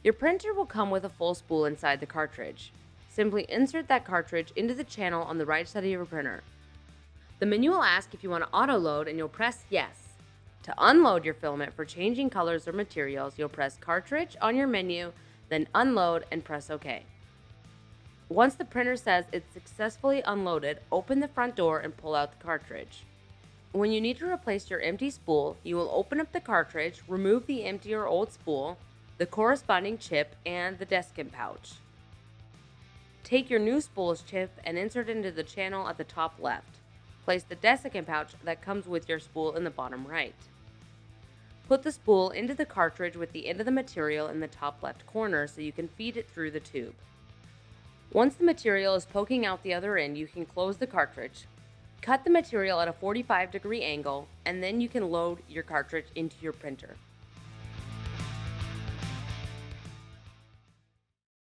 Your printer will come with a full spool inside the cartridge. Simply insert that cartridge into the channel on the right side of your printer. The menu will ask if you want to auto-load and you'll press yes. To unload your filament for changing colors or materials, you'll press cartridge on your menu, then unload and press OK. Once the printer says it's successfully unloaded, open the front door and pull out the cartridge. When you need to replace your empty spool, you will open up the cartridge, remove the empty or old spool, the corresponding chip, and the desiccant pouch. Take your new spool's chip and insert it into the channel at the top left. Place the desiccant pouch that comes with your spool in the bottom right. Put the spool into the cartridge with the end of the material in the top left corner so you can feed it through the tube. Once the material is poking out the other end, you can close the cartridge. Cut the material at a 45-degree angle, and then you can load your cartridge into your printer.